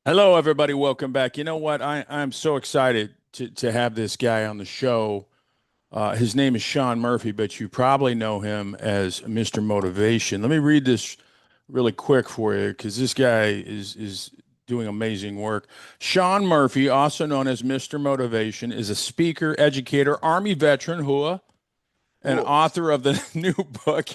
Hello, everybody. Welcome back. You know what? I'm so excited to have this guy on the show. His name is Sean Murphy, but you probably know him as Mr. Motivation. Let me read this really quick for you because this guy is doing amazing work. Sean Murphy, also known as Mr. Motivation, is a speaker, educator, Army veteran, whoa, and Cool. author of the new book,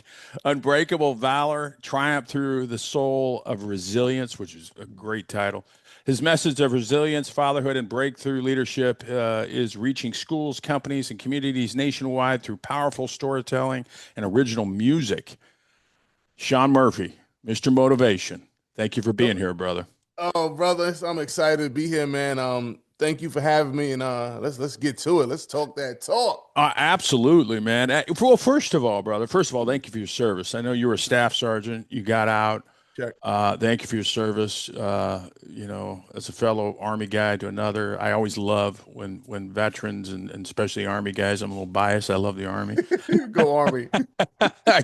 Unbreakable, Valor, Triumph Through the Soul of Resilience, which is a great title. His message of resilience, fatherhood, and breakthrough leadership is reaching schools, companies, and communities nationwide through powerful storytelling and original music. Sean Murphy, Mr. Motivation. Thank you for being here, brother. Oh, brother, I'm excited to be here, man. Thank you for having me, and let's get to it. Let's talk that talk. Absolutely, man. Well, first of all, brother, first of all, thank you for your service. I know you were a staff sergeant. You got out. Check. Thank you for your service. As a fellow Army guy to another, I always love when veterans and especially Army guys. I'm a little biased. I love the Army. Go Army.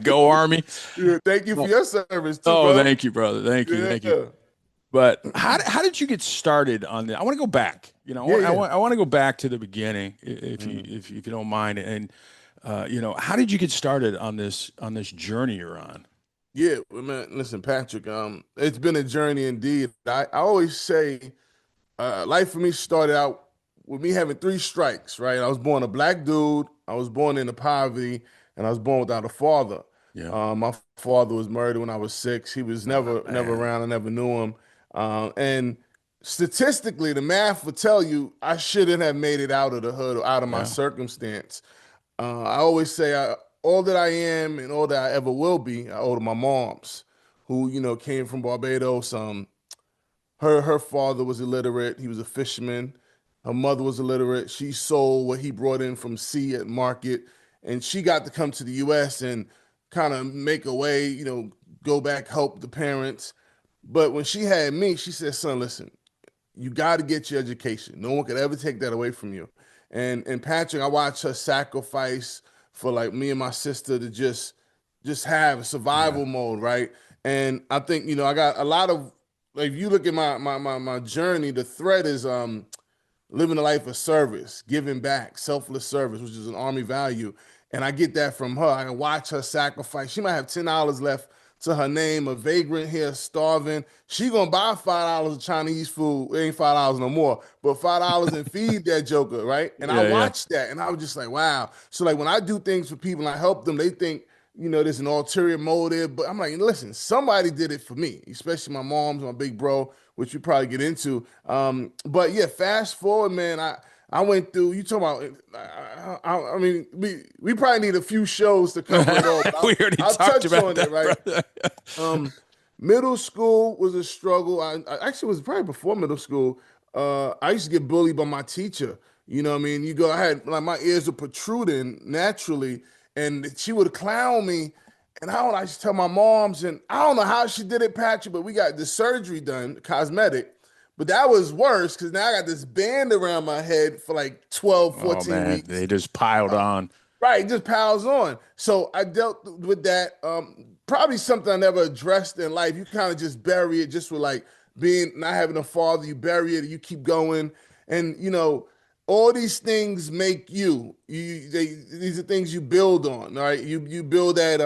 Go Army. Yeah, thank you for Well, your service too, oh, brother. thank you, brother. Thank you, thank you. Yeah, But how did you get started on that? I want to go back. yeah, yeah. I want to go back to the beginning, if you Mhm. if you don't mind. And how did you get started on this journey you're on? Yeah, well, man. Listen, Patrick. It's been a journey indeed. I always say, life for me started out with me having three strikes. Right, I was born a black dude. I was born into poverty, and I was born without a father. Yeah. My father was murdered when I was six. He was Oh never man. around. I never knew him. And statistically, the math would tell you I shouldn't have made it out of the hood or out of my Yeah. circumstance. I always say all that I am and all that I ever will be, I owe to my moms, who came from Barbados. Her father was illiterate. He was a fisherman. Her mother was illiterate. She sold what he brought in from sea at market, and she got to come to the U.S. and kind of make a way, go back, help the parents. But when she had me, she said, "Son, listen, you got to get your education. No one could ever take that away from you." And Patrick, I watched her sacrifice for like me and my sister to just have Yeah. survival mode, right? And I think I got a lot of like if you look at my journey, the thread is living a life of service, giving back, selfless service, which is an army value. And I get that from her. I can watch her sacrifice. She might have $10 left to her name, a vagrant here, starving. She gonna buy $5 of Chinese food. It ain't $5 no more, but $5 and feed that joker, right? And I Yeah. Yeah. watched that and I was just like, wow. So like when I do things for people and I help them, they think, there's an ulterior motive. But I'm like, listen, somebody did it for me, especially my mom's, my big bro, which we probably get into. But yeah, fast forward, man. I went through. You talking about? I mean, we probably need a few shows to cover it all. But We already I'll talked touch about on it. that, Right. brother. Um, Middle school was a struggle. I actually was probably before middle school. I used to get bullied by my teacher. You know what I mean? I had like my ears were protruding naturally, and she would clown me. And I used to tell my moms, and I don't know how she did it, Patrick, but we got the surgery done, cosmetic. But that was worse because now I got this band around my head for like 12, Oh 14 man, weeks. they just piled on. Right, just piles on. So I dealt with that. Probably something I never addressed in life. You kind of just bury it, just with like being not having a father. You bury it, you keep going, and all these things make you. These are things you build on. All right, you build that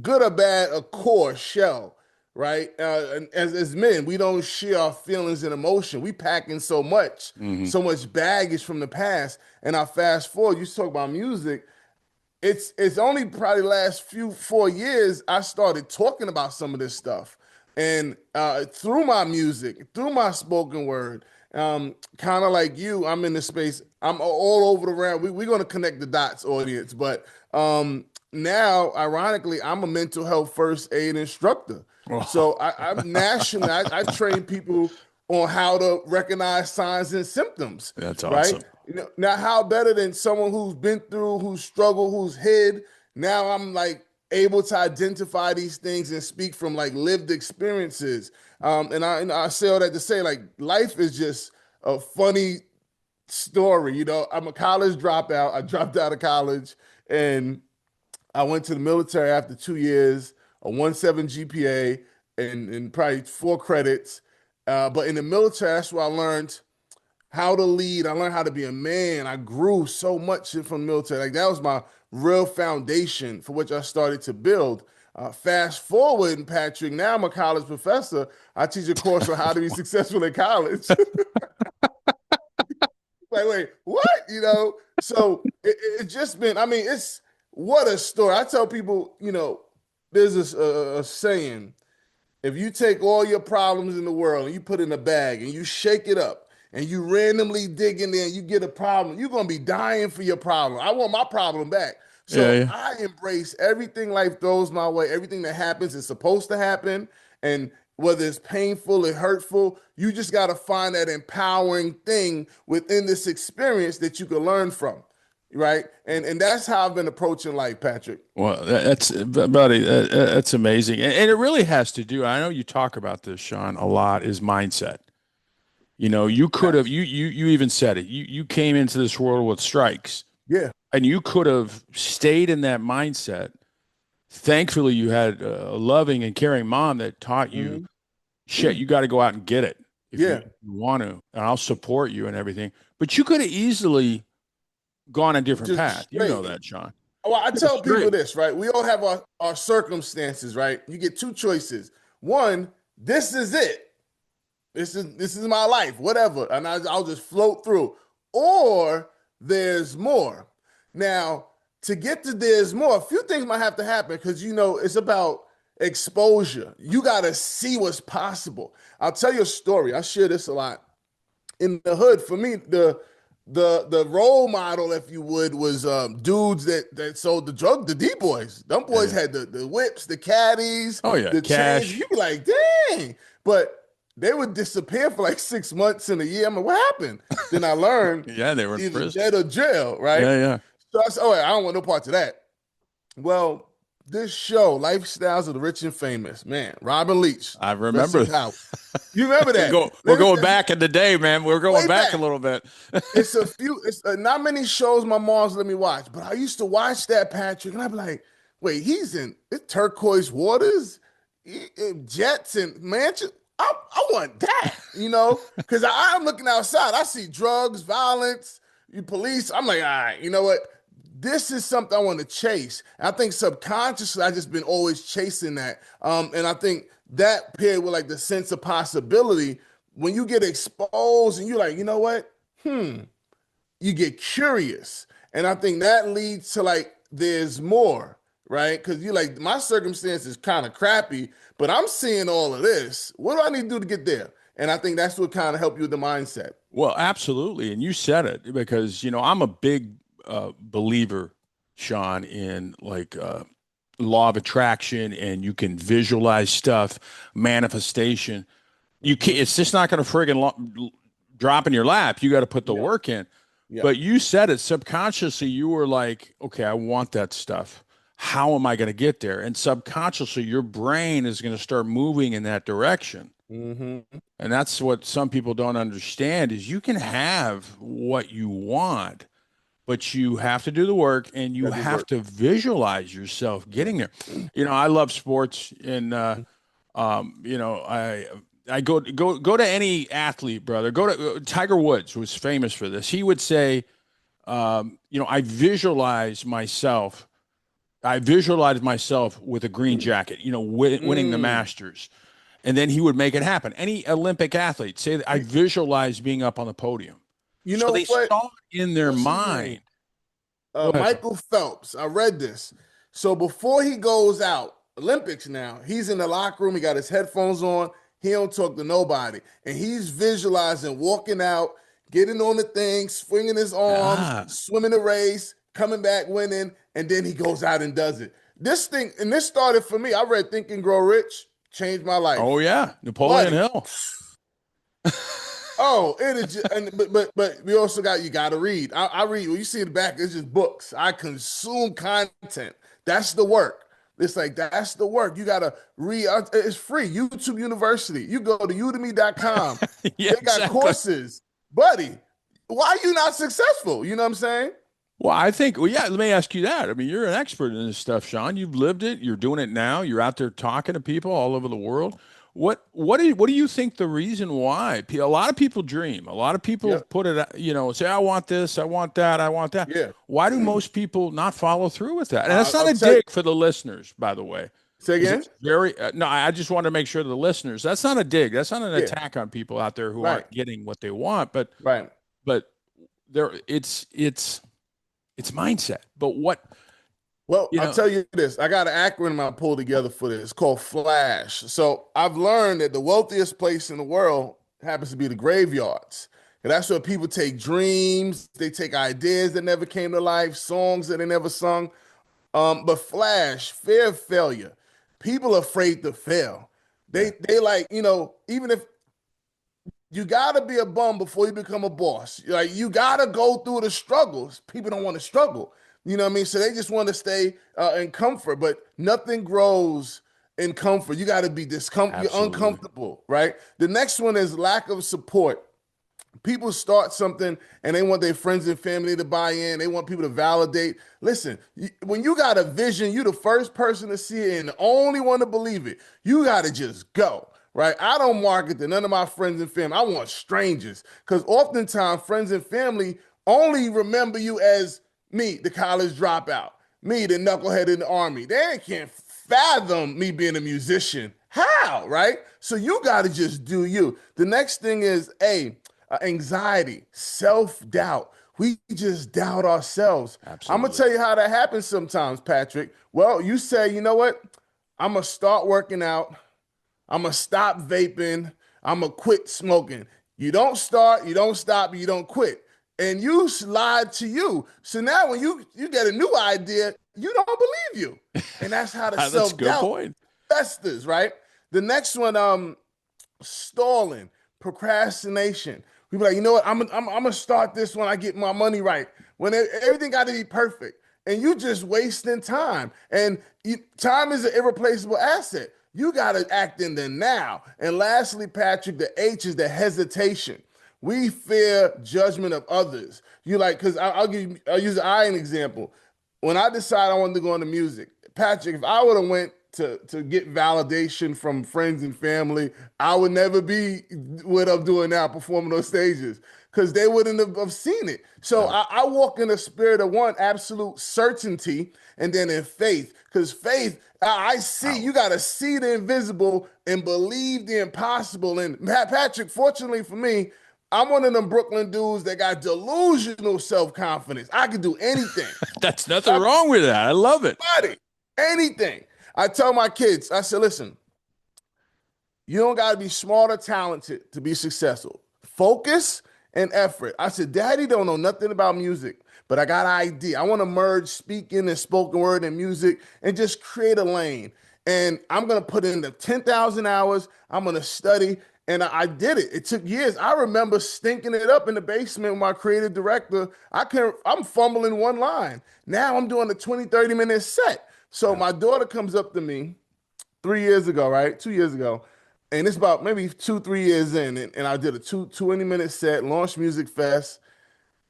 good or bad, a core shell, right? And as men, we don't share our feelings and emotion. We pack in Hmm. so much baggage from the past. And I fast forward. You talk about music. It's only probably last few 4 years I started talking about some of this stuff, and through my music, through my spoken word. Kind of like you, I'm in the space. I'm all over the round. We're going to connect the dots, audience. But now, ironically, I'm a mental health first aid instructor. Oh, So I'm nationally, I train people on how to recognize signs and symptoms, that's right? awesome. Now how better than someone who's been through, who's struggled, who's hid? Now I'm like able to identify these things and speak from like lived experiences. And I say all that to say like life is just a funny story. I'm a college dropout. I dropped out of college and I went to the military after 2 years, a 1.7 GPA, and probably 4 credits. But in the military, that's where I learned how to lead. I learned how to be a man. I grew so much from the military. Like that was my real foundation for which I started to build. Fast forward, Patrick, now I'm a college professor. I teach a course on how to be successful in college. Like, wait, what? So it's just been, I mean, it's what a story. I tell people, there's this a saying, if you take all your problems in the world and you put it in a bag and you shake it up and you randomly dig in there and you get a problem, you're going to be dying for your problem. I want my problem back. Yeah, So yeah. I embrace everything life throws my way, everything that happens is supposed to happen. And whether it's painful or hurtful, you just got to find that empowering thing within this experience that you can learn from. Right. And that's how I've been approaching life, Patrick. Well, that's buddy, that's amazing, and it really has to do. I know you talk about this, Shaun, a lot. Is mindset. You could have Yes. you even said it. You came into this world with strikes, Yeah. and you could have stayed in that mindset. Thankfully, you had a loving and caring mom that taught you, Mhm. shit, you got to go out and get it if you Yeah. want to, and I'll support you and everything. But you could have easily gone a different Just path. You know straight. that, Shaun. Well, I tell people Straight. this, right? We all have our circumstances, right? You get two choices. One, this is it. This is my life, whatever, and I'll just float through. Or there's more. Now, to get to there's more, a few things might have to happen because it's about exposure. You got to see what's possible. I'll tell you a story. I share this a lot in the hood. For me, the role model, if you would, was dudes that sold the drug, the D boys. Them boys Yeah. had the whips, the caddies, Oh yeah, the chains. cash. You be like, dang. But they would disappear for like 6 months in a year. I'm like, what happened? Then I learned Yeah, they were in either prison. dead or jail, right? Yeah, yeah. So I said, oh, I don't want no parts of that. Well, this show, Lifestyles of the Rich and Famous, man, Robin Leach, I rest remember. his house. You remember that? We're going back in the day, man. We're going Way back a back. little bit. It's not many shows my mom's let me watch, but I used to watch that, Patrick, and I'd be like, wait, he's in it's turquoise waters, jets and mansions. I want that, because I'm looking outside. I see drugs, violence, police. I'm like, all right, you know what? This is something I want to chase. I think subconsciously, I just been always chasing that. And I think that paired with like the sense of possibility, when you get exposed and you're like, you know what? You get curious. And I think that leads to like there's more, right? Because you like my circumstance is kind of crappy, but I'm seeing all of this. What do I need to do to get there? And I think that's what kind of help you with the mindset. Well, absolutely. And you said it because, I'm a big believer, Shaun, in like law of attraction, and you can visualize stuff, manifestation. You can't, Mhm. it's just not going to friggin' drop in your lap. You got to put the Yeah. work in. Yeah. But you said it subconsciously. You were like, okay, I want that stuff. How am I going to get there? And subconsciously, your brain is going to start moving in that direction. Hmm. And that's what some people don't understand is you can have what you want, but you have to do the work and you That do have work. to visualize yourself Yeah. getting there. I love sports and I go to any athlete, brother. Go to Tiger Woods was famous for this. He would say, I visualize myself. I visualize myself with a green jacket, winning the Mm. Masters, and then he would make it happen. Any Olympic athlete say that I You, visualize being up on the podium, you so know they what? saw it in their What's his name? mind. Go ahead, sir. Michael Phelps. I read this. So before he goes out, Olympics now, he's in the locker room. He got his headphones on. He don't talk to nobody. And he's visualizing walking out, getting on the thing, swinging his arms, Ah, swimming the race, coming back winning, and then he goes out and does it. This thing, and this started for me. I read Think and Grow Rich, changed my oh life. yeah, Napoleon Buddy, Hill. oh, it is just, but we also you got to read. I read. When you see in the back, it's just books. I consume content. That's the work. It's like that's the work. You got to read. It's free. YouTube University. You go to udemy.com. Yeah, They got exactly. courses, buddy. Why are you not successful? You know what I'm saying? Well, I think, well, yeah, let me ask you that. I mean, you're an expert in this stuff, Shaun. You've lived it. You're doing it now. You're out there talking to people all over the world. what do you think the reason why? A lot of people dream. A lot of people Yep. put it, say, I want this, I want that, I want that. Yeah. Why do most people not follow through with that? And that's not I'll a tell you. dig for the listeners, by the way, Say because again. it's very no. I just want to make sure the listeners. That's not a dig. That's not an Yeah. attack on people out there who Right. aren't getting what they want. Right. But there, it's mindset. But what Well, you I'll know? tell you this. I got an acronym I pulled together for this. It's called FLASH. So I've learned that the wealthiest place in the world happens to be the graveyards. And that's where people take dreams, they take ideas that never came to life, songs that they never sung. But flash, fear of failure. People are afraid to fail. Yeah, They like, even if you gotta be a bum before you become a boss. Like you gotta go through the struggles. People don't want to struggle. You know what I mean? So they just want to stay in comfort, but nothing grows in comfort. You got to be discomfort. You're absolutely. uncomfortable, right? The next one is lack of support. People start something and they want their friends and family to buy in. They want people to validate. Listen, when you got a vision, you the first person to see it and the only one to believe it. You got to just go, right? I don't market to none of my friends and family. I want strangers because oftentimes friends and family only remember you as me, the college dropout, me, the knucklehead in the army. They can't fathom me being a musician. How, right? So you got to just do you. The next thing is, anxiety, self doubt. We just doubt ourselves. I'm gonna Absolutely. tell you how that happens sometimes, Patrick. Well, you say, you know what? I'm gonna start working out. I'm gonna stop vaping. I'm gonna quit smoking. You don't start, you don't stop, you don't quit. And you lied to you. So now when you get a new idea, you don't believe you. And that's how the That's a good self-doubt point. festers, right? The next one, stalling, procrastination. We be like, you know what? I'm gonna start this when I get my money right. When everything got to be perfect, and you just wasting time. And time is an irreplaceable asset. You got to act in the now. And lastly, Patrick, the H is the hesitation. We fear judgment of others. You like, because I'll use I an example. When I decided I wanted to go into music, Patrick, if I would have went to get validation from friends and family, I would never be what I'm doing now, performing those stages, because they wouldn't have seen it. So No, I walk in the spirit of one, absolute certainty, and then in faith, because faith, I see, wow. you got to see the invisible and believe the impossible. And Patrick, fortunately for me, I'm one of them Brooklyn dudes that got delusional self-confidence. I can do anything. That's nothing wrong with that. I love it. Everybody, anything. I tell my kids, I said, listen, you don't got to be smart or talented to be successful. Focus and effort. I said, Daddy don't know nothing about music, but I got an idea. I want to merge speaking and spoken word and music and just create a lane. And I'm going to put in the 10,000 hours. I'm going to study. And I did it. It took years. I remember stinking it up in the basement with my creative director. I'm fumbling one line. Now I'm doing a 20, 30-minute set. So Yeah. my daughter comes up to me 3 years ago, right? 2 years ago. And it's about maybe 2, 3 years in. And I did a 20-minute set, launched Music Fest.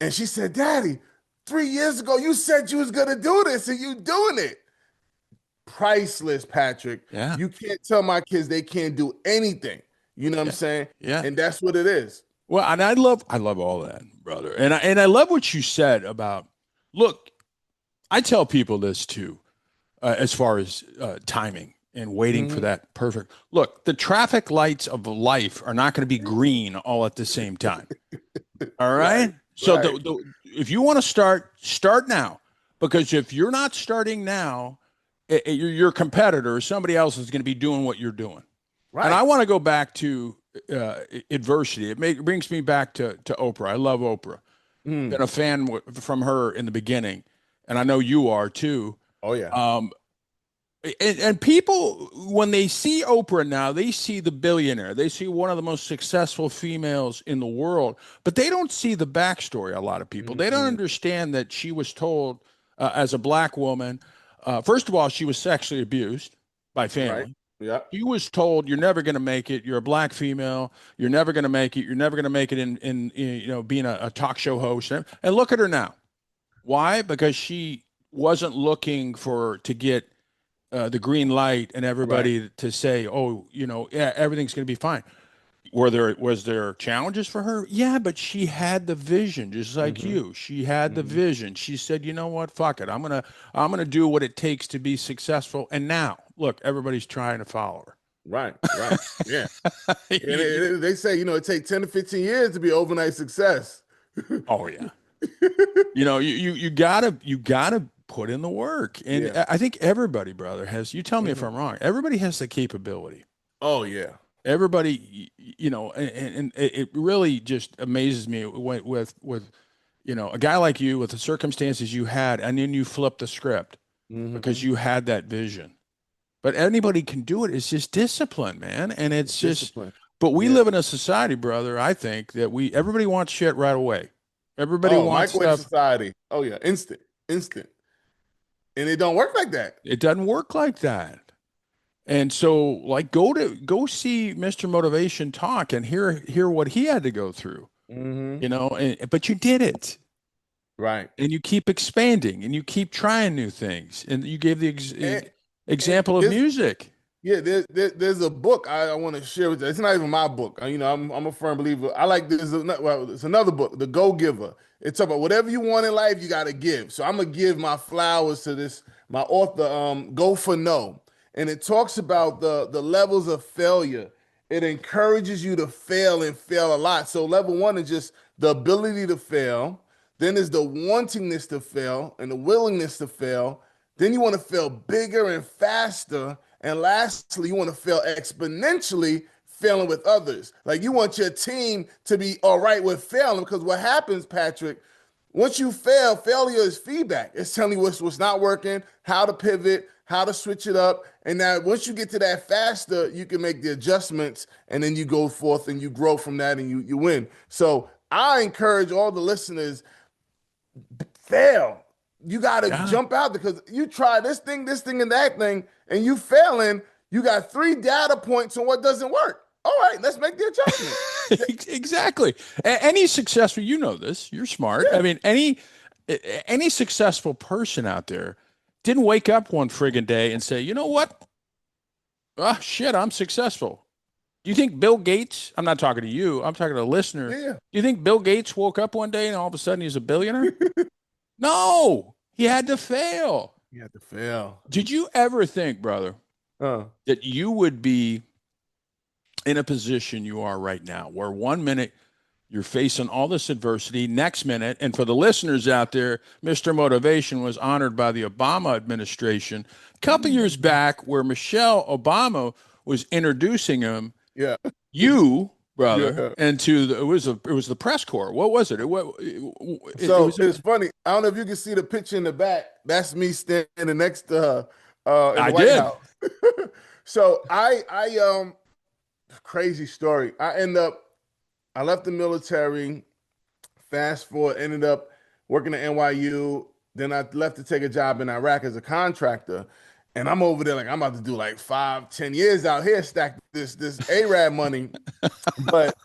And she said, Daddy, 3 years ago, you said you was gonna do this and you doing it. Priceless, Patrick. Yeah. You can't tell my kids they can't do anything. You know what I'm Yeah. saying? Yeah. And that's what it is. Well, and I love all that, brother. And I love what you said about look, I tell people this too, as far as timing and waiting for Mhm. that perfect. Look, the traffic lights of life are not going to be green all at the same time. All Right, right. So right, if you want to start now, because if you're not starting now, your competitor or somebody else is going to be doing what you're doing. And right. I want to go back to adversity. Brings me back to Oprah. I love Oprah. Mm. Been a fan from her in the beginning, and I know you are too. Oh yeah. Um, and people, when they see Oprah now, they see the billionaire. They see one of the most successful females in the world, but they don't see the backstory. A lot of people, they don't Mhm. understand that she was told as a black woman, first of all, she was sexually abused by Right. family. Yeah. She was told, "You're never going to make it. You're a black female. You're never going to make it. You're never going to make it in being a talk show host." And look at her now. Why? Because she wasn't looking to get the green light and Right. everybody to say, oh, yeah, everything's going to be fine. Was there challenges for her? Yeah, but she had the vision, just like Hmm. you. She had the Hmm. vision. She said, "You know what? Fuck it. I'm gonna do what it takes to be successful." And now, look, everybody's trying to follow Right. Right. Yeah. her. And they say, it takes 10 to 15 years to be overnight success. Oh yeah. You gotta put in the work. And Yeah. I think everybody, brother, has, you tell me if Hmm. I'm wrong, everybody has the capability. Oh, yeah. Everybody, and it really just amazes me with a guy like you with the circumstances you had, and then you flip the script because Hmm. you had that vision. But anybody can do it. It's just discipline, man. And it's just, Discipline. but we Yeah. live in a society, brother, I think that everybody wants shit right away. Everybody Oh, wants microwave stuff. society. Oh, yeah. Instant. Instant. And it don't work like that. It doesn't work like that. And so, like, go see Mr. Motivation talk and hear what he had to go through, Hmm. but you did it. Right. And you keep expanding and you keep trying new things. And you gave the And, and example of this music. Yeah, there's a book I want to share with you. It's not even my book. I'm a firm believer. I like this. Well, it's another book, The Go Giver. It's about whatever you want in life, you got to give. So I'm gonna give my flowers to this my author, Go for No, and it talks about the levels of failure. It encourages you to fail and fail a lot. So level one is just the ability to fail. Then there's the wantingness to fail and the willingness to fail. Then you want to fail bigger and faster. And lastly, you want to fail exponentially, failing with others. Like you want your team to be all right with failing because what happens, Patrick, once you fail, failure is feedback. It's telling you what's not working, how to pivot, how to switch it up. And now once you get to that faster, you can make the adjustments and then you go forth and you grow from that and you win. So I encourage all the listeners fail. You got to Yeah. jump out because you try this thing, and that thing, and you failing. You got 3 data points on what doesn't work. All right, let's make the adjustment. Exactly. Any successful, you know this, you're smart. I Yeah, mean, any successful person out there didn't wake up one friggin' day and say, you know what? Ah, shit, I'm successful. Do you think Bill Gates, I'm not talking to you, I'm talking to a listener. yeah. Do you think Bill Gates woke up one day and all of a sudden he's a billionaire? No, he had to fail. You have to fail. Did you ever think, brother, Uh, that you would be in a position you are right now, where one minute you're facing all this adversity, next minute, and for the listeners out there, Mr. Motivation was honored by the Obama administration a couple years back, where Michelle Obama was introducing him, yeah, you, brother, yeah. into it was the press corps. What was it? It So was it's funny. I don't know if you can see the picture in the back. That's me standing next to her in the I White did. House. So crazy story. I left the military. Fast forward, ended up working at NYU. Then I left to take a job in Iraq as a contractor. And I'm over there like I'm about to do like 5, 10 years out here, stack this Arab money. But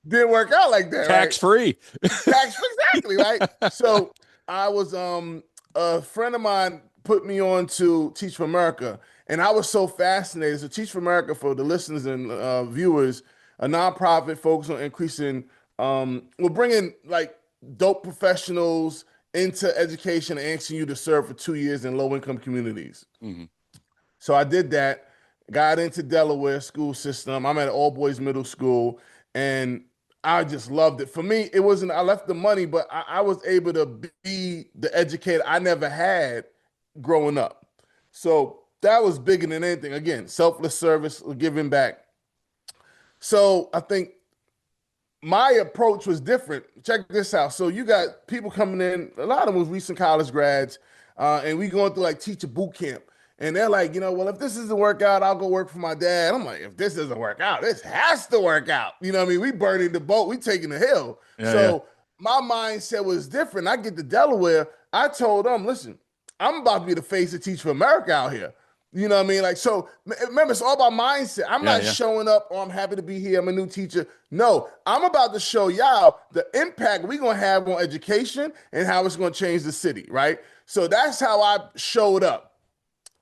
didn't work out like that, right? Tax free. Tax exactly, right? So I was a friend of mine put me on to Teach for America, and I was so fascinated. So Teach for America, for the listeners and viewers, a nonprofit focused on increasing, we're bringing like dope professionals into education and asking you to serve for 2 years in low income communities. Mhm. So I did that, got into Delaware school system. I'm at an all boys middle school, and I just loved it. For me, it wasn't, I left the money, but I was able to be the educator I never had growing up. So that was bigger than anything. Again, selfless service, giving back. So I think my approach was different. Check this out. So you got people coming in, a lot of them was recent college grads, and we going through like teacher boot camp. And they're like, well, if this doesn't work out, I'll go work for my dad. I'm like, if this doesn't work out, this has to work out. You know what I mean? We burning the boat, we taking the hill. Yeah, yeah. So my mindset was different. I get to Delaware. I told them, listen, I'm about to be the face of Teach for America out here. You know what I mean? Like, so remember, it's all about mindset. I'm Yeah, not yeah. showing up, oh, I'm happy to be here. I'm a new teacher. No, I'm about to show y'all the impact we're going to have on education and how it's going to change the city, right? So that's how I showed up.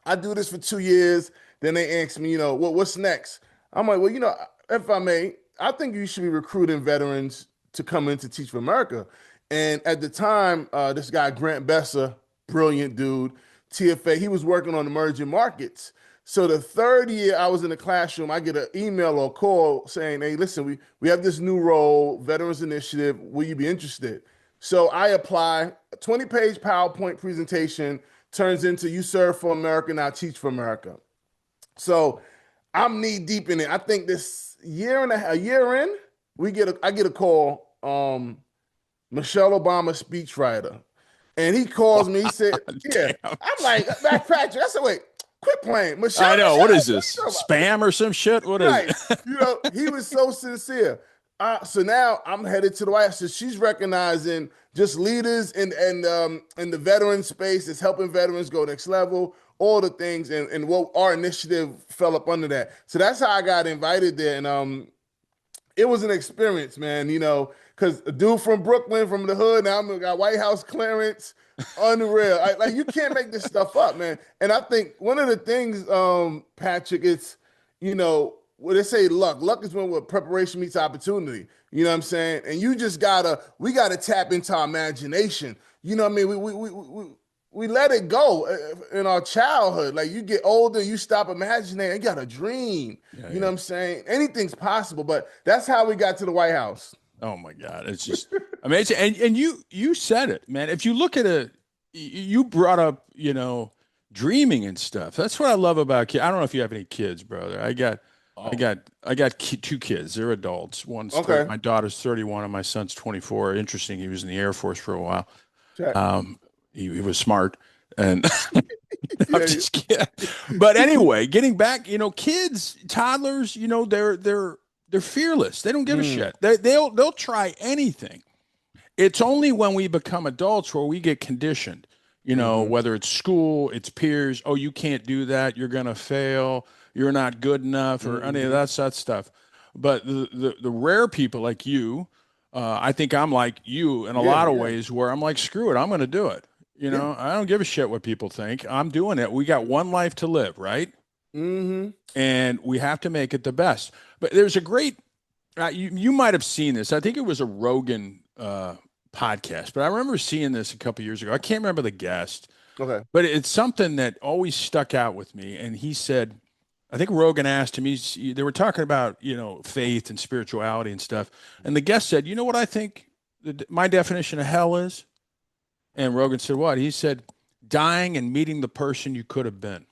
I do this for 2 years. Then they ask me, what's next? I'm like, well, if I may, I think you should be recruiting veterans to come in to teach for America. And at the time, this guy, Grant Besser, brilliant dude, TFA, he was working on emerging markets. So the third year I was in the classroom, I get an email or call saying, hey, listen, we have this new role, Veterans Initiative. Will you be interested? So I apply, a 20-page PowerPoint presentation turns into you serve for America, now teach for America. So I'm knee deep in it. I think this a year in, I get a call, Michelle Obama speechwriter. And he calls me, he said, yeah. Damn. I'm like, Matt Patrick. I said, wait, quit playing. I know. What is What this? you talking about? Spam or some shit? What is Right. it? He was so sincere. So now I'm headed to the White House. So she's recognizing just leaders in the veteran space is helping veterans go next level, all the things, and what our initiative fell up under that. So that's how I got invited there. And it was an experience, man, because a dude from Brooklyn, from the hood, now I'm got White House clearance. Unreal. Like you can't make this stuff up, man. And I think one of the things, Patrick, it's, what they say luck. Luck is when what preparation meets opportunity. You know what I'm saying? And we gotta tap into our imagination. You know what I mean? We let it go in our childhood. Like you get older, you stop imagining. You got a dream. Yeah, You know what I'm saying? Anything's possible. But that's how we got to the White House. Oh my God. It's just amazing. And you said it, man. If you look at you brought up, dreaming and stuff. That's what I love about kids. I don't know if you have any kids, brother. I got two kids. They're adults. Okay. My daughter's 31 and my son's 24. Interesting. He was in the Air Force for a while. Check. He was smart and I'm Yeah. just kidding. But anyway, getting back, kids, toddlers, they're fearless. They don't give a shit. They'll try anything. It's only when we become adults where we get conditioned, whether it's school, it's peers. Oh, you can't do that. You're going to fail. You're not good enough or any of that stuff. But the rare people like you, I think I'm like you in a lot of ways where I'm like, screw it. I'm going to do it. I don't give a shit what people think. I'm doing it. We got one life to live, right? Mm-hmm. And we have to make it the best. But there's a great, you might have seen this. I think it was a Rogan podcast, but I remember seeing this a couple years ago. I can't remember the guest, Okay. but it's something that always stuck out with me. And he said, I think Rogan asked him, they were talking about, faith and spirituality and stuff. And the guest said, you know what I think my definition of hell is? And Rogan said, what? He said, dying and meeting the person you could have been.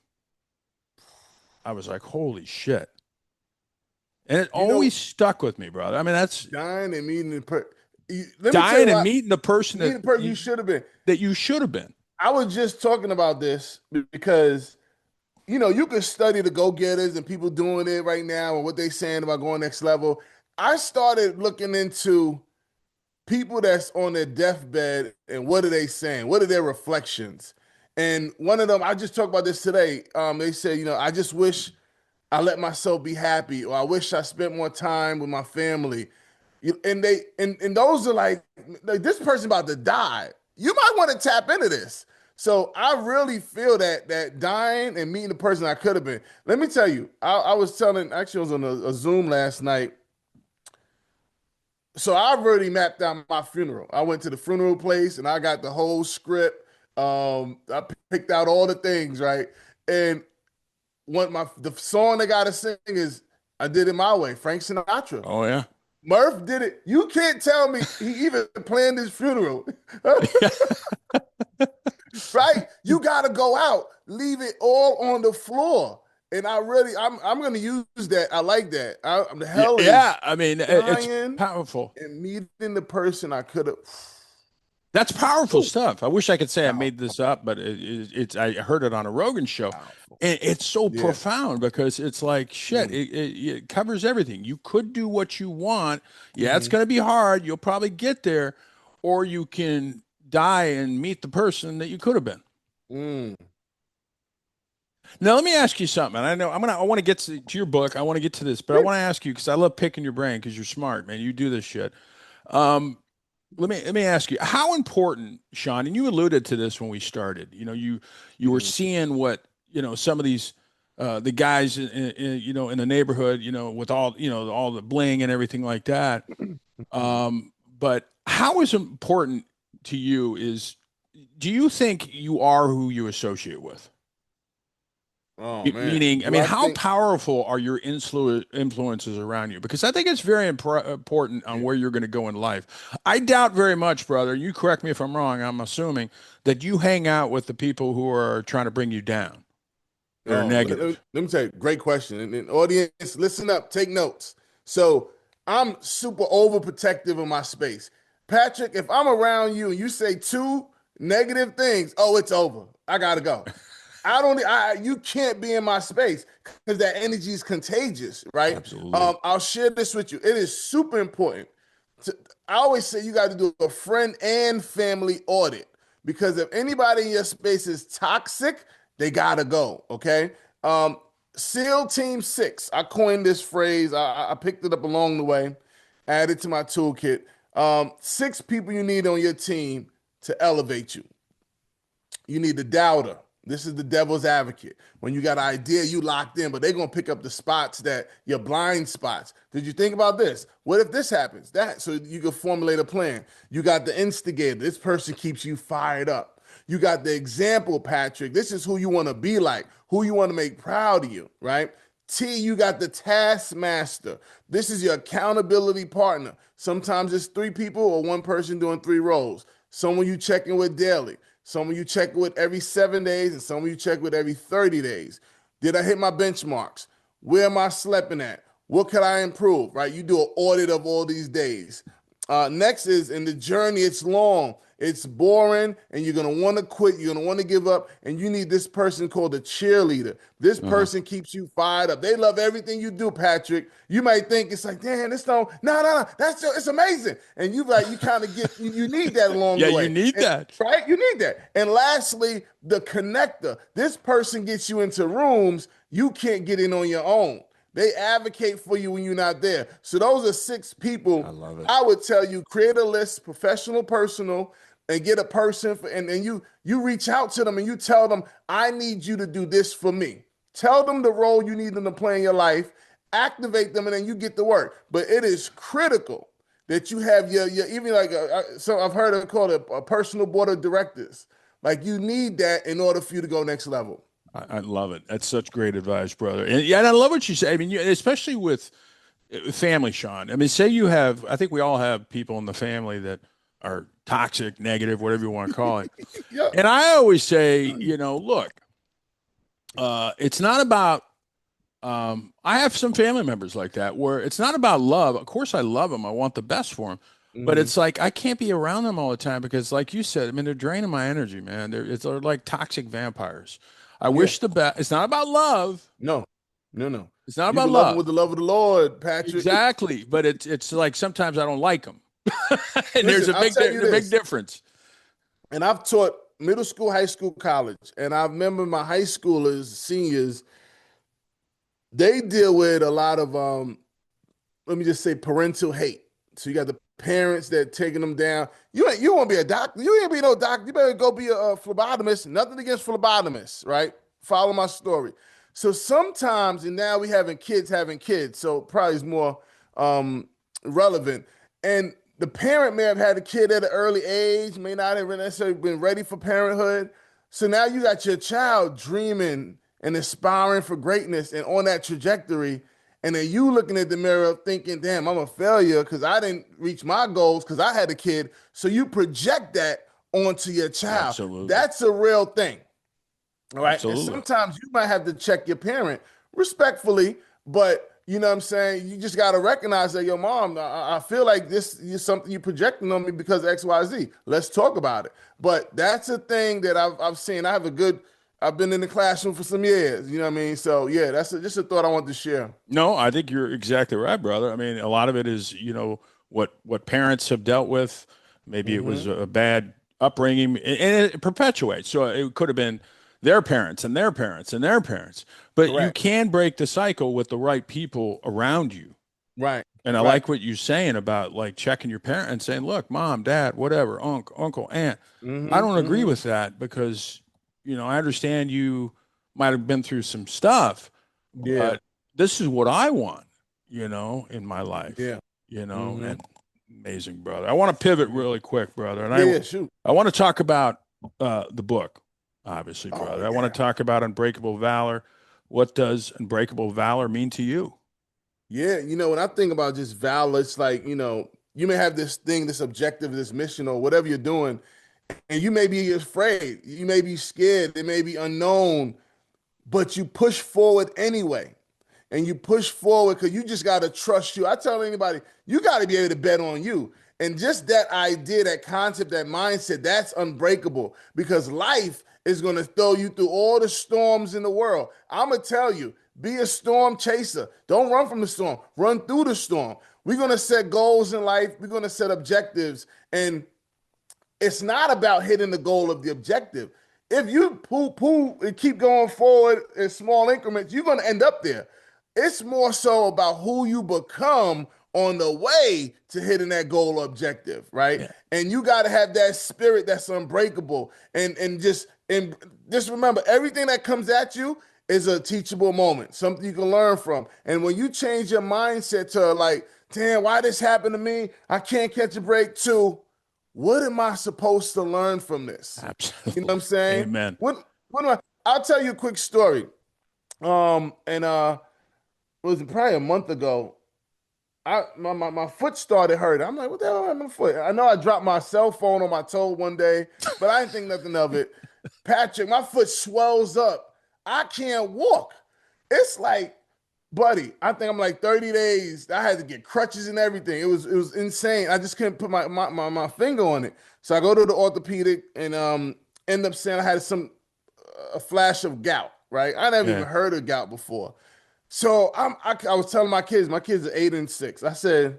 I was like, holy shit. And it always stuck with me, brother. I mean, that's dying and meeting meeting the person you should have been. That you should have been. I was just talking about this because, you can study the go-getters and people doing it right now and what they saying about going next level. I started looking into people that's on their deathbed and what are they saying? What are their reflections? And one of them, I just talked about this today. They said, I just wish I let myself be happy, or I wish I spent more time with my family. And those are like this person about to die. You might want to tap into this. So I really feel that dying and meeting the person I could have been. Let me tell you, I was on a Zoom last night. So I've already mapped out my funeral. I went to the funeral place and I got the whole script. I picked out all the things, right? And the song they gotta sing is I Did It My Way, Frank Sinatra. Oh yeah. Murph did it. You can't tell me he even planned his funeral. Right? You gotta go out, leave it all on the floor. And I'm gonna use that. I like that. The hell yeah. I mean, it's powerful. And meeting the person I could have. That's powerful stuff. I wish I could say I made this up, but I heard it on a Rogan show. And it's so profound because it's like, shit, it covers everything. You could do what you want. Yeah, it's going to be hard. You'll probably get there. Or you can die and meet the person that you could have been. Now, let me ask you something. I know I want to get to your book. I want to get to this, but I want to ask you because I love picking your brain because you're smart, man. You do this shit. Let me ask you, how important, Shaun, and you alluded to this when we started, you were seeing what, some of these the guys in the neighborhood, with all all the bling and everything like that. But how is important to you is, do you think you are who you associate with? Oh man, Meaning, I do mean, I how think? powerful are your influences around you? Because I think it's very important on Yeah. where you're going to go in life. I doubt very much, brother. You correct me if I'm wrong. I'm assuming that you hang out with the people who are trying to bring you down, that are Oh, negative. let me tell you, great question. And audience, listen up, take notes. So I'm super overprotective of my space. Patrick, if I'm around you and you say two negative things, oh, it's over. I gotta go. I don't. You can't be in my space because that energy is contagious, right? Absolutely. I'll share this with you. It is super important. To, I always say you got to do a friend and family audit because if anybody in your space is toxic, they gotta go. Okay. Um, SEAL Team Six. I coined this phrase. I picked it up along the way, added to my toolkit. Six people you need on your team to elevate you. You need the doubter. This is the devil's advocate. When you got an idea, you locked in, but they're gonna pick up the spots that your blind spots. Did you think about this? What if this happens? That so you can formulate a plan. You got the instigator. This person keeps you fired up. You got the example, Patrick. This is who you want to be like, who you want to make proud of you, right? T, you got the taskmaster. This is your accountability partner. Sometimes it's three people or one person doing three roles. Someone you check in with daily. Some of you check with every 7 days, and some of you check with every 30 days. Did I hit my benchmarks? Where am I sleeping at? What could I improve? Right? You do an audit of all these days. Next is in the journey, it's long, it's boring, and you're gonna want to quit, you're gonna want to give up, and you need this person called a cheerleader. This Uh-huh. person keeps you fired up. They love everything you do, Patrick. You might think it's like, damn, this don't, no, that's it's amazing, and you kind of get you need that along Yeah, the you way, need that. right? You need that. And lastly, the connector. This person gets you into rooms you can't get in on your own. They advocate for you when you're not there. So those are six I people. love it. I would tell you create a list, professional, personal, and get a person for, and you reach out to them and you tell them, I need you to do this for me. Tell them the role you need them to play in your life, activate them, and then you get to work. But it is critical that you have your even like so I've heard it called a personal board of directors. Like you need that in order for you to go next level. I love it. That's such great advice, brother. And yeah, and I love what you say. I mean, especially with family, Sean. I mean, say you have, I think we all have people in the family that are toxic, negative, whatever you want to call it. Yeah. And I always say, look, it's not about, I have some family members like that where it's not about love. Of course, I love them. I want the best for them. But Mm-hmm. it's like I can't be around them all the time because, like you said, I mean, they're draining my energy, man. They're like toxic vampires. I Yeah. wish the best. It's not about love. No, no. It's not You about can love them love. with the love of the Lord, Patrick. Exactly. But it's like sometimes I don't like them. And there's Listen, a I'll big, tell you the big this, difference. and I've taught middle school, high school, college, and I remember my high schoolers, seniors, they deal with a lot of let me just say parental hate. So you got the parents that taking them down. You won't be a doctor. You ain't be no doctor. You better go be a phlebotomist. Nothing against phlebotomists, right? Follow my story. So sometimes, and now we having kids, so probably is more relevant. And the parent may have had a kid at an early age, may not have necessarily been ready for parenthood. So now you got your child dreaming and aspiring for greatness and on that trajectory. And then you looking at the mirror thinking, damn, I'm a failure because I didn't reach my goals because I had a kid. So you project that onto your child. Absolutely. That's a real thing. All right. And Absolutely. sometimes you might have to check your parent respectfully, but you know what I'm saying? You just got to recognize that your mom, I feel like this is something you're projecting on me because of XYZ. Let's talk about it. But that's a thing that I've seen. I've been in the classroom for some years. You know what I mean? So yeah, just a thought I wanted to share. No, I think you're exactly right, brother. I mean, a lot of it is, what parents have dealt with. Maybe it was Hmm. a bad upbringing, and it perpetuates. So it could have been their parents and their parents and their parents. But you Correct. can break the cycle with the right people around you. Right. And I Right. like what you're saying about like checking your parent and saying, "Look, mom, dad, whatever, uncle, aunt, I Hmm. don't agree Hmm. with that because, I understand you." might have been through some stuff, Yeah. but this is what I want, in my life, Yeah. Mm-hmm. and amazing, brother. I want to pivot really quick, brother. And Yeah, yeah, shoot. I want to talk about the book, obviously, Oh brother. I want yeah. to talk about Unbreakable Valor. What does Unbreakable Valor mean to you? Yeah, when I think about just Valor, it's like, you may have this thing, this objective, this mission, or whatever you're doing, and you may be afraid, you may be scared, it may be unknown, but you push forward anyway. And you push forward because you just got to trust you. I tell anybody, you got to be able to bet on you. And just that idea, that concept, that mindset, that's unbreakable because life is going to throw you through all the storms in the world. I'm going to tell you, be a storm chaser. Don't run from the storm, run through the storm. We're going to set goals in life, we're going to set objectives. And it's not about hitting the goal of the objective. If you poo and keep going forward in small increments, you're going to end up there. It's more so about who you become on the way to hitting that goal or objective, right? Yeah, And you got to have that spirit that's unbreakable, and just remember everything that comes at you is a teachable moment, something you can learn from. And when you change your mindset to like, damn, why this happened to me? I can't catch a break. To what am I supposed to learn from this? You know what I'm absolutely. saying? Amen. What do I? I'll tell you a quick story. And it was probably a month ago. My foot started hurting. I'm like, what the hell happened to my foot? I know I dropped my cell phone on my toe one day, but I didn't think nothing of it. Patrick, my foot swells up. I can't walk. It's like, buddy, I think I'm like 30 days. I had to get crutches and everything. It was insane. I just couldn't put my finger on it. So I go to the orthopedic and end up saying I had a flash of gout, right? I never Yeah. even heard of gout before. So I was telling my kids are 8 and 6. I said,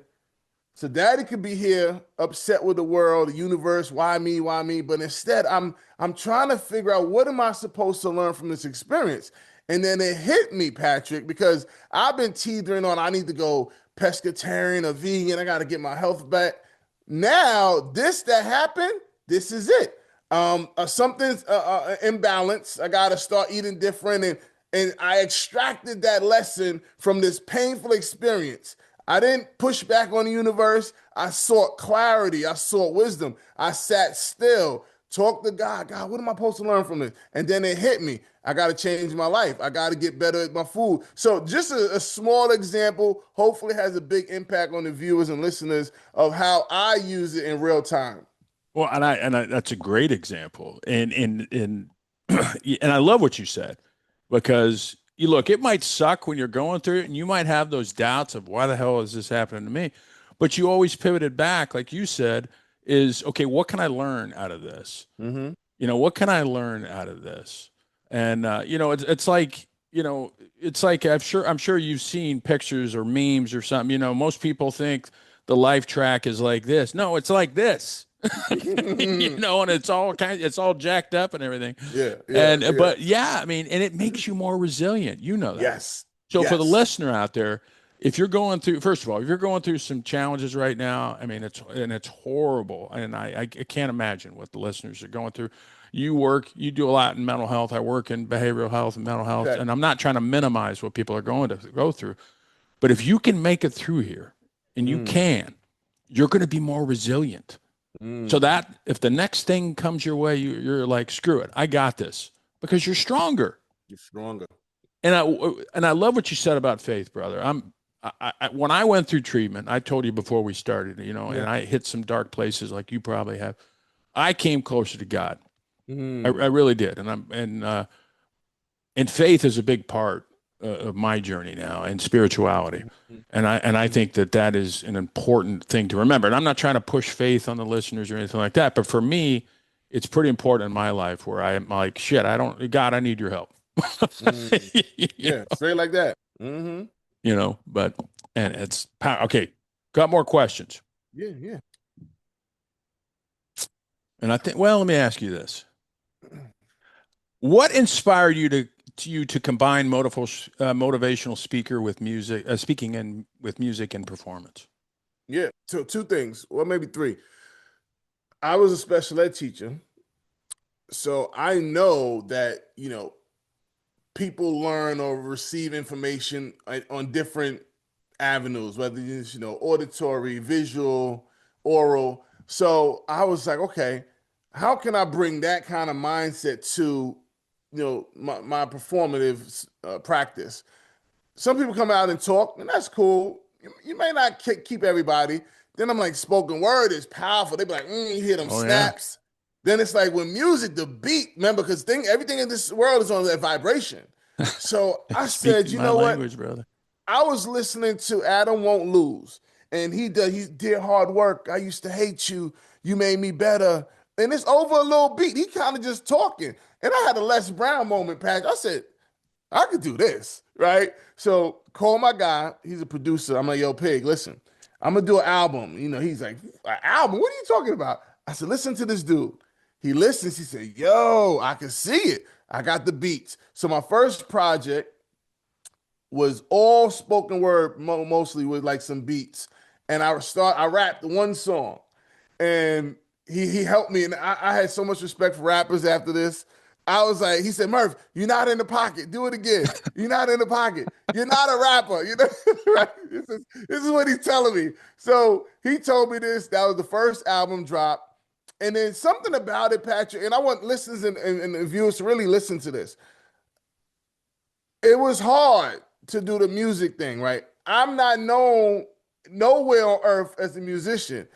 so daddy could be here upset with the world, the universe, why me, why me? But instead, I'm trying to figure out what am I supposed to learn from this experience? And then it hit me, Patrick, because I've been teetering on I need to go pescatarian or vegan. I got to get my health back. Now, this that happened, this is it. Something's imbalanced. I got to start eating different, and I extracted that lesson from this painful experience. I didn't push back on the universe. I sought clarity. I sought wisdom. I sat still, talked to God. God, what am I supposed to learn from this? And then it hit me. I got to change my life. I got to get better at my food. So just a small example, hopefully has a big impact on the viewers and listeners of how I use it in real time. Well, and I that's a great example, and and I love what you said because you look, it might suck when you're going through it, and you might have those doubts of why the hell is this happening to me, but you always pivoted back, like you said, is okay. What can I learn out of this? Mm-hmm. What can I learn out of this? And it's like it's like I'm sure you've seen pictures or memes or something. Most people think the life track is like this. No, it's like this. And it's all jacked up and everything. Yeah, yeah, And yeah. but yeah, I mean, and it makes you more resilient. You know that. Yes, So for the yes. listener out there, if you're going through, first of all, if you're going through some challenges right now, I mean, it's horrible, and I can't imagine what the listeners are going through. You do a lot in mental health. I work in behavioral health and mental health, Okay. and I'm not trying to minimize what people are going to go through, but if you can make it through here, and Mm, you're going to be more resilient. So mm. that if the next thing comes your way, you're like, screw it, I got this because you're stronger. You're stronger. And I love what you said about faith, brother. When I went through treatment, I told you before we started, Yeah. and I hit some dark places like you probably have. I came closer to God. I Mm, really did, and faith is a big part of my journey now and spirituality. mm, And I mm. think that is an important thing to remember. And I'm not trying to push faith on the listeners or anything like that, but for me, it's pretty important in my life where I'm like, shit, God, I need your help. Mm. you Yeah, straight like that. Hmm. but and it's okay. Got more questions. Yeah, yeah. And I think, well, let me ask you this. What inspired you to combine motivational speaker with music, speaking and with music and performance? Yeah. Two things, or maybe three. I was a special ed teacher, so I know that, people learn or receive information on different avenues, whether it's, auditory, visual, oral. So I was like, okay, how can I bring that kind of mindset to, my performative practice? Some people come out and talk, and that's cool. You may not keep everybody. Then I'm like, spoken word is powerful. They be like, you hear them Oh yeah. snaps. Then it's like when music, the beat, remember, because everything in this world is on that vibration. So I said, Speaking you my know what? language, brother. I was listening to Adam Won't Lose, and he did hard work. I used to hate you. You made me better. And it's over a little beat. He kind of just talking. And I had a Les Brown moment, Pat. I said, I could do this, right? So call my guy. He's a producer. I'm like, yo, Pig, listen, I'm gonna do an album. He's like, an album? What are you talking about? I said, listen to this dude. He listens. He said, yo, I can see it. I got the beats. So my first project was all spoken word, mostly with like some beats. And I rapped one song, and he helped me. And I had so much respect for rappers after this. I was like, he said, Murph, you're not in the pocket. Do it again. You're not in the pocket. You're not a rapper. Right? This is what he's telling me. So he told me this. That was the first album drop. And then something about it, Patrick, and I want listeners and viewers to really listen to this. It was hard to do the music thing, right? I'm not known nowhere on earth as a musician,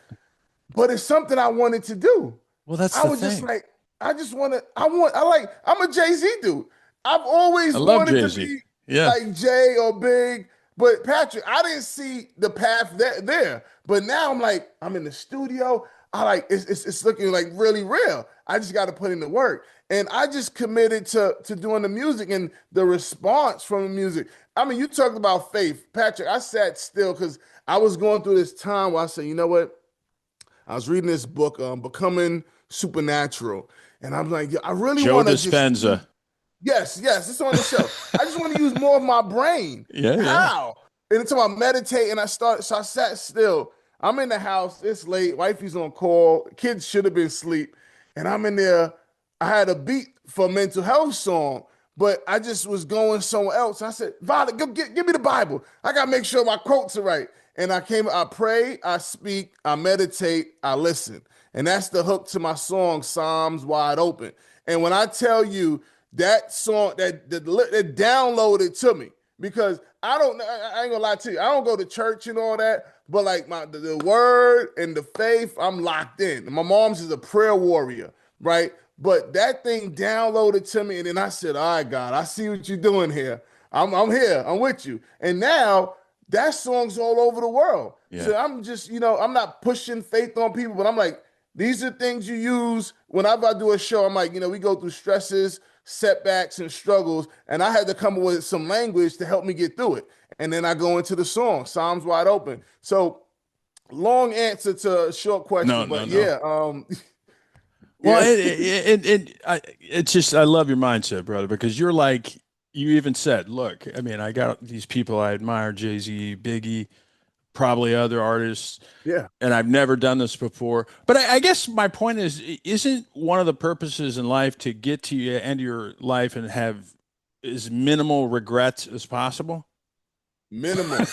but it's something I wanted to do. Well, that's I the was just thing. like, I'm a Jay-Z dude. I've I always love wanted to Jay-Z. be Yeah. like Jay or Big, but Patrick, I didn't see the path there. But now I'm like, I'm in the studio. I like it's looking like really real. I just got to put in the work. And I just committed to doing the music and the response from the music. I mean, you talked about faith. Patrick, I sat still because I was going through this time where I said, you know what? I was reading this book, Becoming Supernatural. And I'm like, I really Joe want to just Dispenza. yes, it's on the shelf. I just want to use more of my brain. Yeah, yeah. How? And until I meditate and so I sat still. I'm in the house, it's late, wifey's on call, kids should have been asleep. And I'm in there. I had a beat for a mental health song, but I just was going somewhere else. I said, Valor, give me the Bible. I gotta make sure my quotes are right. And I pray, I speak, I meditate, I listen. And that's the hook to my song, Psalms Wide Open. And when I tell you that song, that downloaded to me, because I ain't gonna lie to you, I don't go to church and all that, but like the word and the faith, I'm locked in. My mom's is a prayer warrior, right? But that thing downloaded to me, and then I said, all right, God, I see what you're doing here. I'm here, I'm with you. And now that song's all over the world. Yeah. So I'm just, I'm not pushing faith on people, but I'm like, these are things you use whenever I do a show. I'm like, we go through stresses, setbacks, and struggles, and I had to come up with some language to help me get through it. And then I go into the song, Psalms Wide Open. So long answer to a short question, No. yeah. Well, yeah. it's just, I love your mindset, brother, because you're like, you even said, look, I mean, I got these people I admire, Jay-Z, Biggie, probably other artists, Yeah. and I've never done this before. But I guess my point is, isn't one of the purposes in life to get to the end of your life and have as minimal regrets as possible? Minimal.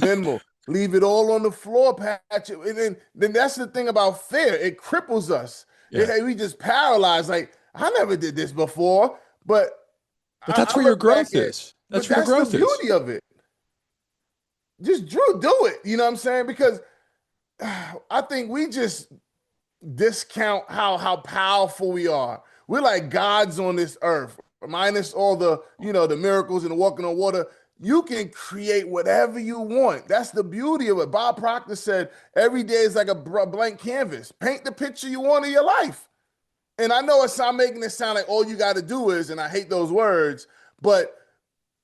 Minimal. Leave it all on the floor, Patrick. And then that's the thing about fear. It cripples us. Yeah. We just paralyzed. Like, I never did this before, but That's I where your look back growth at, is. but That's where your that's growth the is. beauty of it. Just Drew, do it. You know what I'm saying? Because I think we just discount how powerful we are. We're like gods on this earth, minus all the miracles and the walking on water. You can create whatever you want. That's the beauty of it. Bob Proctor said, every day is like a blank canvas. Paint the picture you want of your life. And I know I'm making it sound like all you got to do is, and I hate those words, but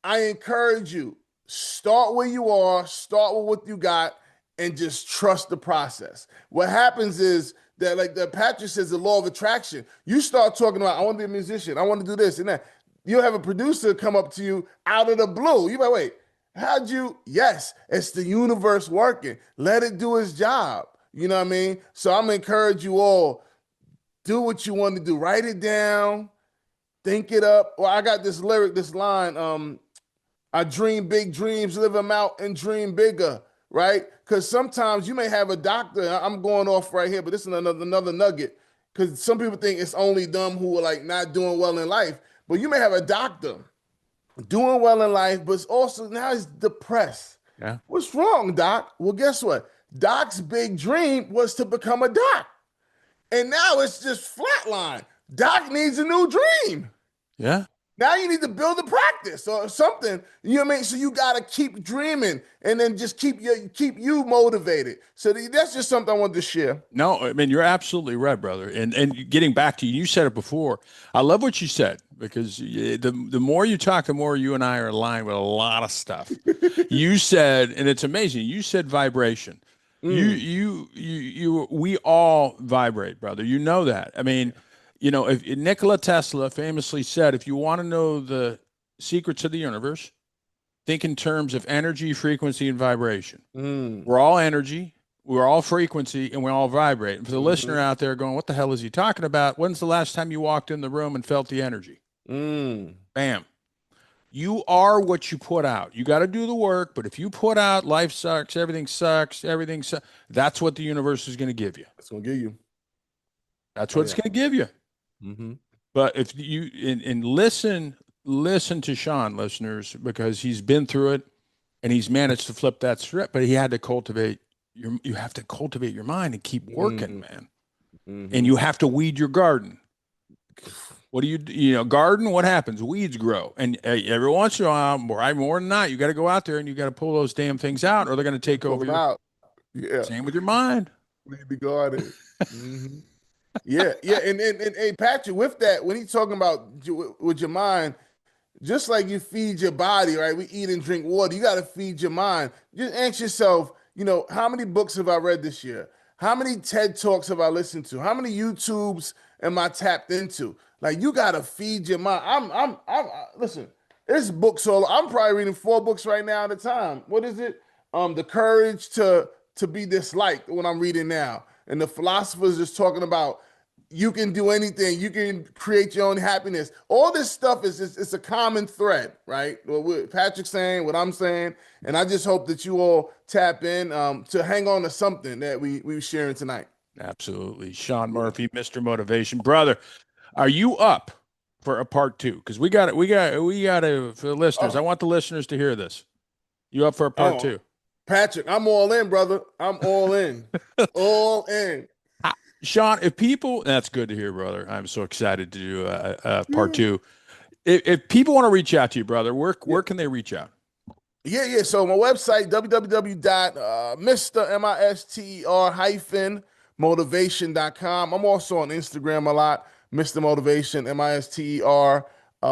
I encourage you, start where you are, start with what you got, and just trust the process. What happens is that, like the Patrick says, the law of attraction. You start talking about, I want to be a musician, I want to do this and that. You'll have a producer come up to you out of the blue. You might wait. How'd you? Yes, it's the universe working. Let it do its job. You know what I mean? So I'm encourage you all, do what you want to do. Write it down. think it up. Or I got this lyric, this line, I dream big dreams, live them out and dream bigger, right? Because sometimes you may have a doctor. I'm going off right here, but this is another nugget. Because some people think it's only them who are like not doing well in life, but you may have a doctor doing well in life, but also now he's depressed. Yeah. What's wrong, Doc? Well, guess what? Doc's big dream was to become a doc, and now it's just flatline. Doc needs a new dream. Yeah. Now you need to build a practice or something. You know what I mean? So you gotta keep dreaming and then just keep you motivated. So that's just something I wanted to share. No, I mean, you're absolutely right, brother. And getting back to you, you said it before. I love what you said because the more you talk, the more you and I are aligned with a lot of stuff. You said, and it's amazing. You said vibration. We all vibrate, brother. You know that. I mean, if Nikola Tesla famously said, if you want to know the secrets of the universe, think in terms of energy, frequency, and vibration. We're all energy, we're all frequency, and we all vibrate. And for the listener out there going, what the hell is he talking about? When's the last time you walked in the room and felt the energy? Bam. You are what you put out. You got to do the work, but if you put out life sucks, everything sucks, that's what the universe is going to give you. It's going to give you. That's what it's going to give you. But if you and listen to Shaun, listeners, because he's been through it and he's managed to flip that script, but he had to cultivate you have to cultivate your mind and keep working, man. And you have to weed your garden. What do garden? What happens? Weeds grow. And every once in a while, more than not, you got to go out there and you got to pull those damn things out or they're going to take over out. Yeah. Same with your mind. We need to guard it. Yeah. And hey, Patrick, with that, when he's talking about with your mind, just like you feed your body, right? We eat and drink water. You got to feed your mind. Just ask yourself, how many books have I read this year? How many TED Talks have I listened to? How many YouTubes am I tapped into? Like, you got to feed your mind. I'm listen, there's books I'm probably reading 4 books right now at a time. What is it? The Courage to Be Disliked, what I'm reading now. And the philosophers just talking about you can do anything. You can create your own happiness. All this stuff it's a common thread, right? What Patrick's saying, what I'm saying. And I just hope that you all tap in to hang on to something that we were sharing tonight. Absolutely. Shaun Murphy, Mr. Motivation. Brother, are you up for a part 2? Because we got to, for the listeners, I want the listeners to hear this. You up for a part 2? Patrick, I'm all in, brother. I'm all in. All in. Shaun, if people, that's good to hear, brother. I'm so excited to do a part 2. If people want to reach out to you, brother, where can they reach out? Yeah. So my website, www.mister-motivation.com. I'm also on Instagram a lot, Mr. Motivation, MISTER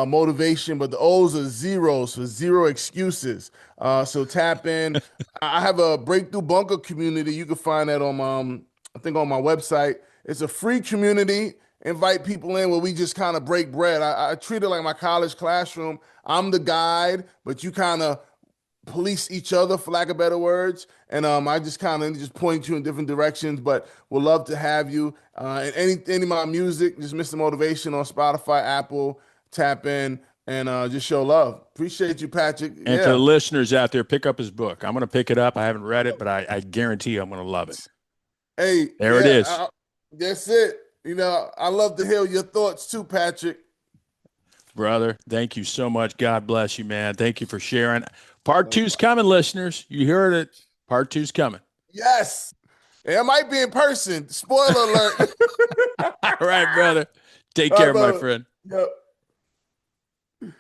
motivation, but the O's are zeros for zero excuses. So tap in. I have a Breakthrough Bunker community. You can find that on I think on my website. It's a free community. Invite people in where we just kind of break bread. I treat it like my college classroom. I'm the guide, but you kind of police each other, for lack of better words. And I just kind of just point you in different directions, but we'll love to have you. And any of my music, just Mr. Motivation on Spotify, Apple, tap in and just show love. Appreciate you, Patrick. And to the listeners out there, pick up his book. I'm going to pick it up. I haven't read it, but I guarantee I'm going to love it. Hey, there it is. That's it. I love to hear your thoughts too, Patrick. Brother, thank you so much. God bless you, man. Thank you for sharing. Part 2's coming, listeners. You heard it. Part 2's coming. Yes. It might be in person. Spoiler alert. All right, brother. Take care, my friend. Yep.